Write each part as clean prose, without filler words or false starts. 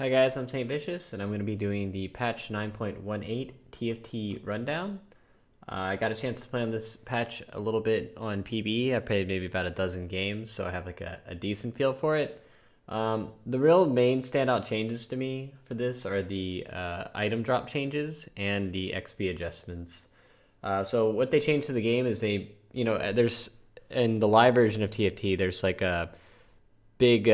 Hi guys, I'm Saintvicious, and I'm going to be doing the patch 9.18 TFT rundown. I got a chance to play on this patch a little bit on PB. I played maybe about a dozen games, so I have like a decent feel for it. The real main standout changes to me for this are the item drop changes and the XP adjustments. So what they changed to the game is there's in the live version of TFT, there's like a big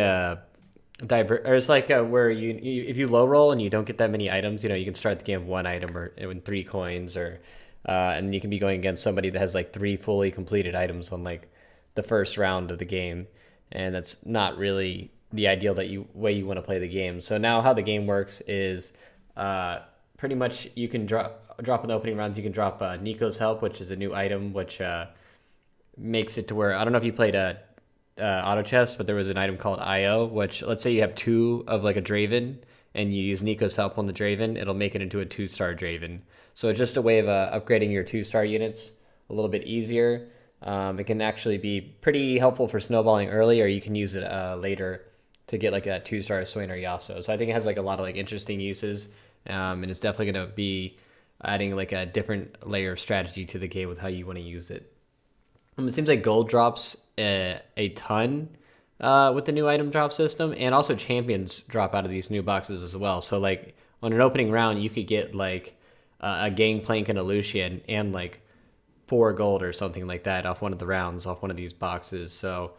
or it's like where you if you low roll and you don't get that many items, you can start the game with one item or in 3 coins, or and you can be going against somebody that has like 3 fully completed items on like the first round of the game, and that's not really the ideal way you want to play the game. So now how the game works is pretty much you can drop in the opening rounds. You can drop Nico's Help, which is a new item, which makes it to where I don't know if you played auto chest, but there was an item called IO, which let's say you have 2 of like a Draven and you use Nico's Help on the Draven, it'll make it into a 2-star Draven. So it's just a way of upgrading your 2-star units a little bit easier. It can actually be pretty helpful for snowballing early, or you can use it later to get like a 2-star Swain or Yasuo. So I think it has like a lot of like interesting uses, and it's definitely going to be adding like a different layer of strategy to the game with how you want to use it. It seems like gold drops a ton with the new item drop system, and also champions drop out of these new boxes as well. So like on an opening round, you could get like a Gangplank and a Lucian and like 4 gold or something like that off one of the rounds, off one of these boxes. So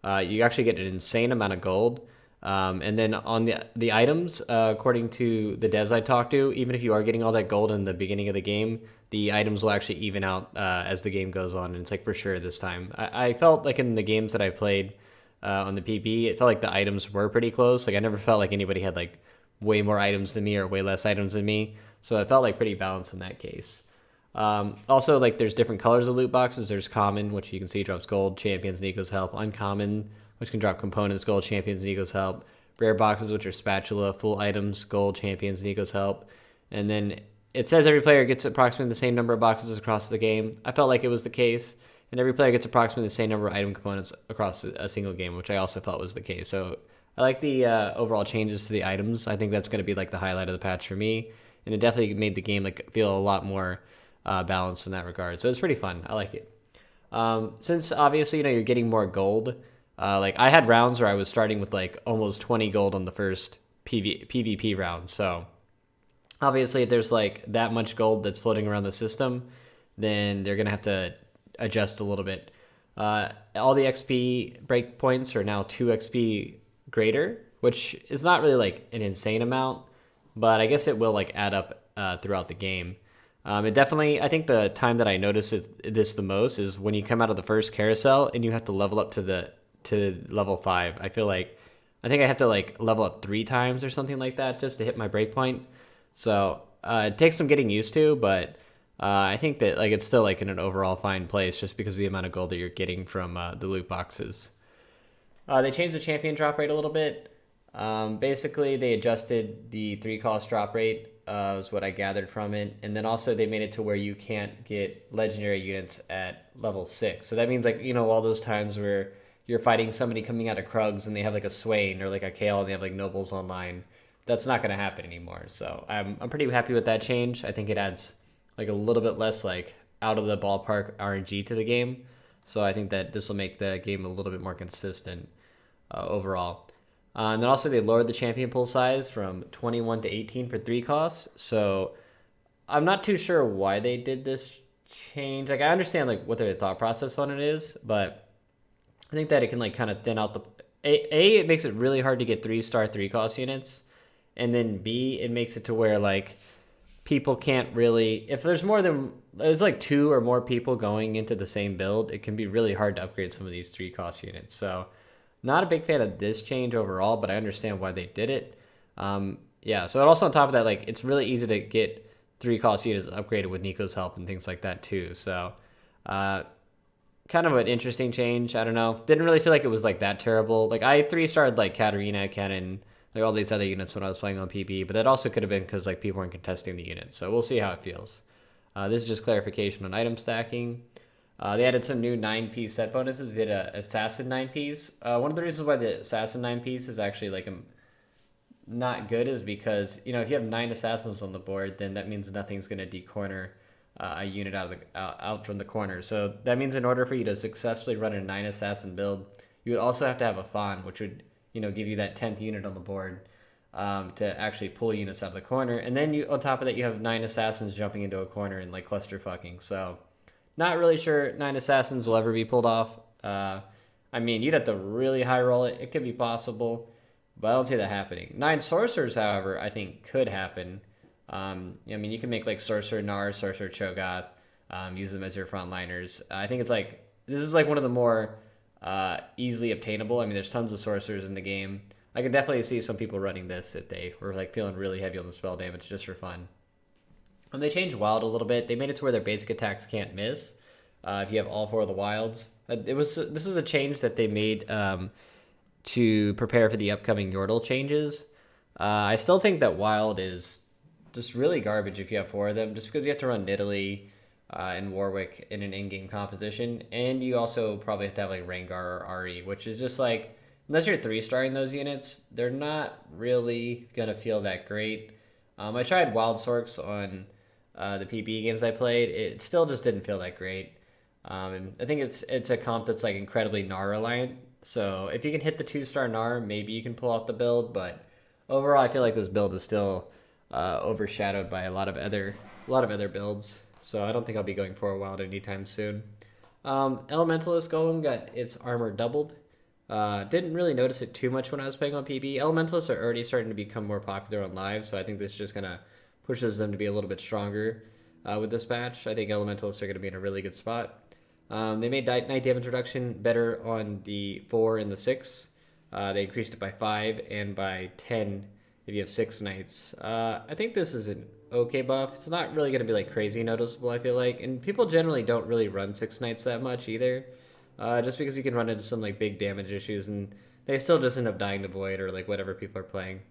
you actually get an insane amount of gold. And then on the items, according to the devs I talked to, even if you are getting all that gold in the beginning of the game, the items will actually even out as the game goes on, and it's like for sure this time. I felt like in the games that I played on the PP, it felt like the items were pretty close. Like I never felt like anybody had like way more items than me or way less items than me, so it felt like pretty balanced in that case. Also, like there's different colors of loot boxes. There's common, which you can see drops gold, champions, Nico's Help. Uncommon, which can drop components, gold, champions, Nico's Help. Rare boxes, which are spatula, full items, gold, champions, Nico's Help. And then it says every player gets approximately the same number of boxes across the game. I felt like it was the case. And every player gets approximately the same number of item components across a single game, which I also felt was the case. So I like the overall changes to the items. I think that's going to be like the highlight of the patch for me. And it definitely made the game like feel a lot more balanced in that regard. So it's pretty fun. I like it. Since obviously, you're getting more gold. Like I had rounds where I was starting with like almost 20 gold on the first PvP round. So obviously, if there's like that much gold that's floating around the system, then they're gonna have to adjust a little bit. All the XP breakpoints are now 2 XP greater, which is not really like an insane amount, but I guess it will like add up throughout the game. It definitely, I think the time that I noticed this the most is when you come out of the first carousel and you have to level up to level 5. I think I have to like level up 3 times or something like that just to hit my breakpoint. So it takes some getting used to, but I think that like it's still like in an overall fine place just because of the amount of gold that you're getting from the loot boxes. They changed the champion drop rate a little bit. Basically, they adjusted the 3-cost drop rate, is what I gathered from it. And then also they made it to where you can't get legendary units at level 6. So that means like, all those times where you're fighting somebody coming out of Krugs and they have like a Swain or like a Kale and they have like nobles online. That's not going to happen anymore. So I'm pretty happy with that change. I think it adds like a little bit less like out of the ballpark RNG to the game. So I think that this will make the game a little bit more consistent overall. And then also they lowered the champion pool size from 21 to 18 for 3 costs. So I'm not too sure why they did this change. Like I understand like what their thought process on it is, but I think that it can like kind of thin out the it makes it really hard to get 3-star 3-cost units. And then B, it makes it to where like people can't really, if there's like 2 or more people going into the same build, it can be really hard to upgrade some of these 3-cost units. So not a big fan of this change overall, but I understand why they did it. Yeah, so also on top of that, like it's really easy to get 3-cost units upgraded with Nico's Help and things like that too. So kind of an interesting change. I don't know. Didn't really feel like it was like that terrible. Like I 3-starred like Katarina, Cannon, like all these other units when I was playing on PP, but that also could have been because like people weren't contesting the units. So we'll see how it feels. This is just clarification on item stacking. They added some new 9-piece set bonuses. They did a assassin 9-piece. One of the reasons why the assassin 9-piece is actually like not good is because, you know, if you have 9 assassins on the board, then that means nothing's going to decorner a unit out from the corner. So that means in order for you to successfully run a 9 assassin build, you would also have to have a Fawn, which would, you know, give you that 10th unit on the board to actually pull units out of the corner. And then you, on top of that, you have 9 assassins jumping into a corner and like cluster fucking. So not really sure 9 assassins will ever be pulled off. I mean, you'd have to really high roll it. It could be possible, but I don't see that happening. 9 sorcerers, however, I think could happen. I mean, you can make like Sorcerer Nar, Sorcerer Cho'Gath, use them as your frontliners. I think it's like, this is like one of the more easily obtainable. I mean, there's tons of sorcerers in the game. I can definitely see some people running this if they were like feeling really heavy on the spell damage just for fun. They changed Wild a little bit. They made it to where their basic attacks can't miss if you have all 4 of the Wilds. This was a change that they made to prepare for the upcoming Yordle changes. I still think that Wild is just really garbage if you have 4 of them, just because you have to run Nidalee and Warwick in an in-game composition, and you also probably have to have like Rengar or Ahri, which is just like, unless you're 3-starring those units, they're not really gonna feel that great. I tried Wild Sorks on the PB games I played. It still just didn't feel that great. And I think it's a comp that's like incredibly Gnar reliant. So if you can hit the 2-star Gnar, maybe you can pull out the build. But overall, I feel like this build is still overshadowed by a lot of other builds. So I don't think I'll be going for a Wild anytime soon. Elementalist Golem got its armor doubled. Didn't really notice it too much when I was playing on PB. Elementalists are already starting to become more popular on live, so I think this just kind of pushes them to be a little bit stronger with this patch. I think Elementalists are going to be in a really good spot. They made night damage reduction better on the 4 and the 6. They increased it by 5 and by 10 if you have 6 knights. I think this is an okay buff. It's not really going to be like crazy noticeable, I feel like. And people generally don't really run 6 knights that much either. Just because you can run into some like big damage issues and they still just end up dying to Void or like whatever people are playing.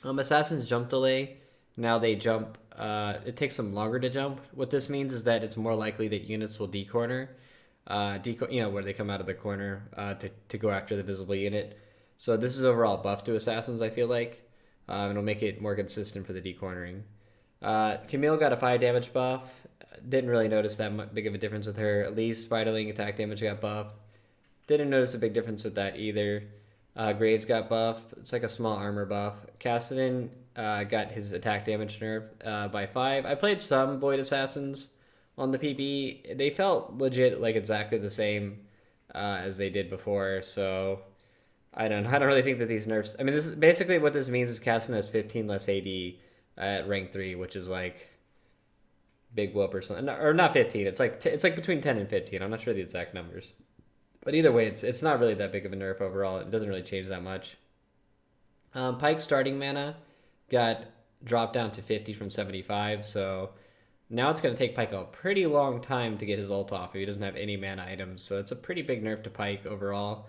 Assassin's jump delay. Now they jump, it takes them longer to jump. What this means is that it's more likely that units will decorner, where they come out of the corner to go after the visible unit. So this is overall a buff to Assassins, I feel like. It'll make it more consistent for the decornering. Camille got a 5 damage buff. Didn't really notice that big of a difference with her. At least Spiderling attack damage got buffed. Didn't notice a big difference with that either. Graves got buffed. It's like a small armor buff. Kassadin got his attack damage nerfed by 5. I played some Void Assassins on the PB. They felt legit like exactly the same as they did before. So I don't really think that these nerfs. I mean, this is basically what this means is Kassadin has 15 less AD at rank 3, which is like big whoop or something, or not 15. It's like between 10 and 15. I'm not sure the exact numbers, but either way, it's not really that big of a nerf overall. It doesn't really change that much. Pike's starting mana got dropped down to 50 from 75, so now it's going to take Pike a pretty long time to get his ult off if he doesn't have any mana items. So it's a pretty big nerf to Pike overall.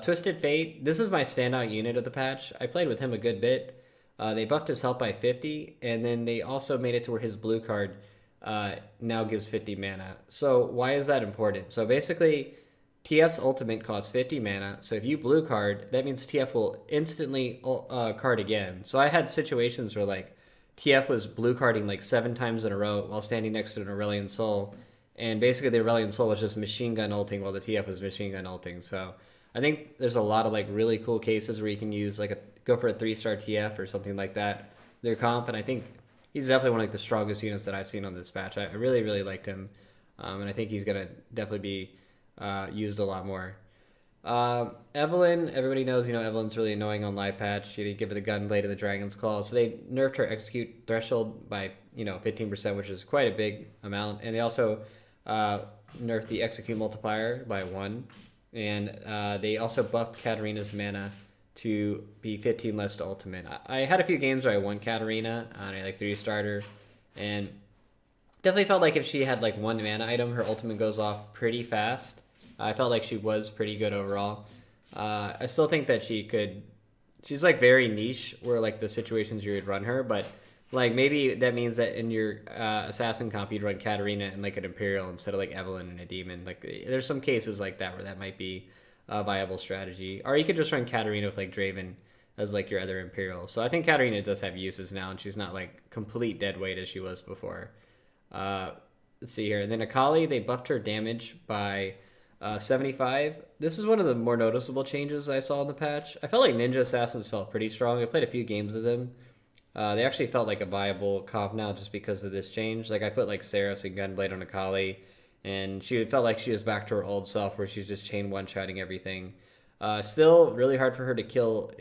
Twisted Fate, this is my standout unit of the patch. I played with him a good bit. They buffed his health by 50, and then they also made it to where his blue card now gives 50 mana. So why is that important? So basically, TF's ultimate costs 50 mana. So if you blue card, that means TF will instantly card again. So I had situations where like TF was blue carding like 7 times in a row while standing next to an Aurelion Soul. And basically the Aurelion Soul was just machine gun ulting while the TF was machine gun ulting. So I think there's a lot of like really cool cases where you can use like go for a 3-star TF or something like that. Their comp, and I think he's definitely one of like the strongest units that I've seen on this patch. I really, really liked him. And I think he's going to definitely be used a lot more. Evelyn, everybody knows, Evelyn's really annoying on live patch. You give her the Gunblade and the Dragon's Claw. So they nerfed her execute threshold by, 15%, which is quite a big amount. And they also nerfed the execute multiplier by 1. And they also buffed Katarina's mana to be 15 less to ultimate. I had a few games where I won Katarina on a 3-starter, and definitely felt like if she had like 1 mana item, her ultimate goes off pretty fast. I felt like she was pretty good overall. I still think that she's like very niche where like the situations you would run her, but like maybe that means that in your assassin comp you'd run Katarina and like an Imperial instead of like Evelyn and a Demon. Like there's some cases like that where that might be a viable strategy. Or you could just run Katarina with like Draven as like your other Imperial. So I think Katarina does have uses now, and she's not like complete dead weight as she was before. Let's see here. And then Akali, they buffed her damage by 75. This is one of the more noticeable changes I saw in the patch. I felt like Ninja Assassins felt pretty strong. I played a few games of them. They actually felt like a viable comp now just because of this change. Like I put like Seraphs and Gunblade on Akali, and she felt like she was back to her old self where she's just chain one-shotting everything. Still really hard for her to kill,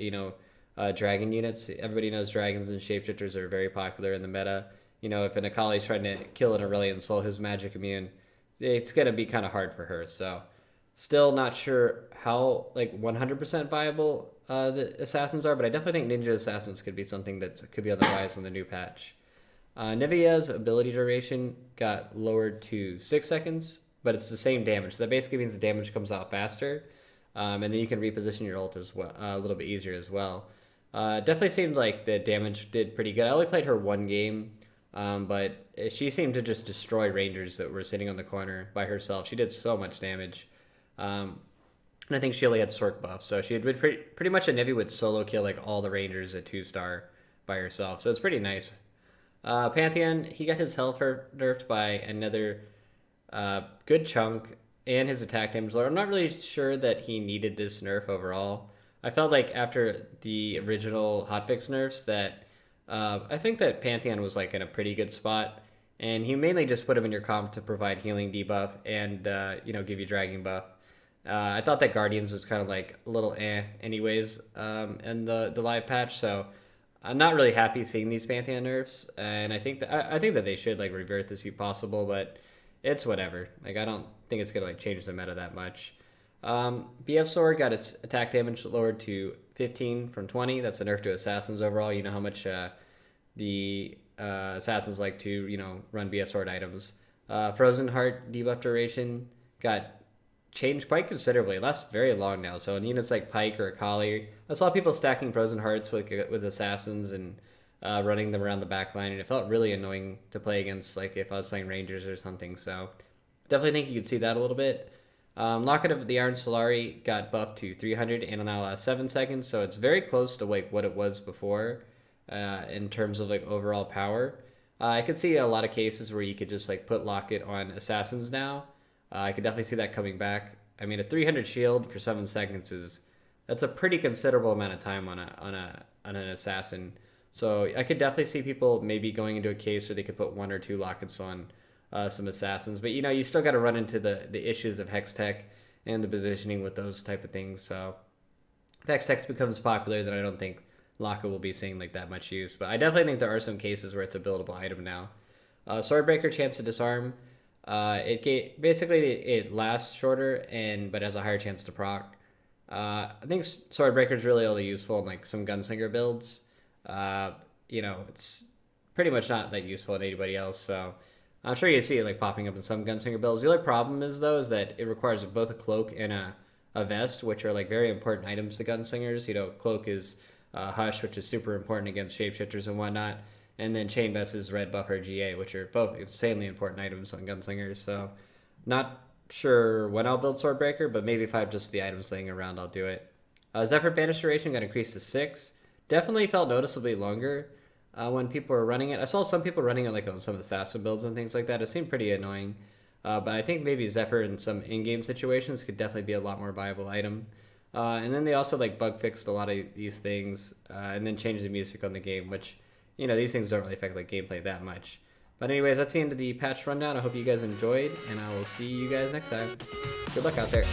dragon units. Everybody knows dragons and shapeshifters are very popular in the meta. If an Akali's trying to kill an Aurelion Soul who's magic immune, it's going to be kind of hard for her. So still not sure how 100% viable the assassins are, but I definitely think ninja assassins could be something that could be on the rise in the new patch. Nivea's ability duration got lowered to 6 seconds, but it's the same damage. So that basically means the damage comes out faster, and then you can reposition your ult as well, a little bit easier as well. Definitely seemed like the damage did pretty good. I only played her one game, but she seemed to just destroy rangers that were sitting on the corner by herself. She did so much damage. And I think she only had Sork buff, so she had pretty much a Nivi would solo kill like all the rangers at 2-star by herself. So it's pretty nice. Pantheon, he got his health nerfed by another good chunk, and his attack damage lower. I'm not really sure that he needed this nerf overall. I felt like after the original hotfix nerfs that I think that Pantheon was like in a pretty good spot, and he mainly just put him in your comp to provide healing debuff and give you dragging buff. I thought that Guardians was kind of like a little anyways in the live patch, so I'm not really happy seeing these Pantheon nerfs, and I think that they should like revert this if possible, but it's whatever. Like I don't think it's gonna like change the meta that much. BF Sword got its attack damage lowered to 15 from 20. That's a nerf to assassins overall. You know how much the assassins like to run BF Sword items. Frozen Heart debuff duration got changed quite considerably. It lasts very long now. So in units like Pike or Akali, I saw people stacking Frozen Hearts with assassins and running them around the back line, and it felt really annoying to play against, like if I was playing Rangers or something. So definitely think you could see that a little bit. Locket of the Iron Solari got buffed to 300 and now lasts 7 seconds, so it's very close to like what it was before in terms of like overall power. I could see a lot of cases where you could just like put Locket on assassins now. I could definitely see that coming back. I mean, a 300 shield for 7 seconds that's a pretty considerable amount of time on an assassin. So I could definitely see people maybe going into a case where they could put 1 or 2 Lockets on some assassins, but you still got to run into the issues of Hex Tech and the positioning with those type of things. So if Hex Tech becomes popular, then I don't think Locket will be seeing like that much use. But I definitely think there are some cases where it's a buildable item now. Swordbreaker, chance to disarm. It lasts shorter but has a higher chance to proc. I think Swordbreaker is really only useful in like some gunslinger builds. It's pretty much not that useful in anybody else. So I'm sure you see it like popping up in some gunslinger builds. The only problem is that it requires both a cloak and a vest, which are like very important items to gunslingers. Cloak is Hush, which is super important against shapeshifters and whatnot. And then Chain Vest is Red Buff or GA, which are both insanely important items on gunslingers. So not sure when I'll build Swordbreaker, but maybe if I have just the items laying around, I'll do it. Zephyr Banish duration got increased to 6. Definitely felt noticeably longer when people were running it. I saw some people running it like on some of the assassin builds and things like that. It seemed pretty annoying. But I think maybe Zephyr in some in-game situations could definitely be a lot more viable item. And then they also like bug fixed a lot of these things and then changed the music on the game, which these things don't really affect like gameplay that much. But anyways, that's the end of the patch rundown. I hope you guys enjoyed, and I will see you guys next time. Good luck out there.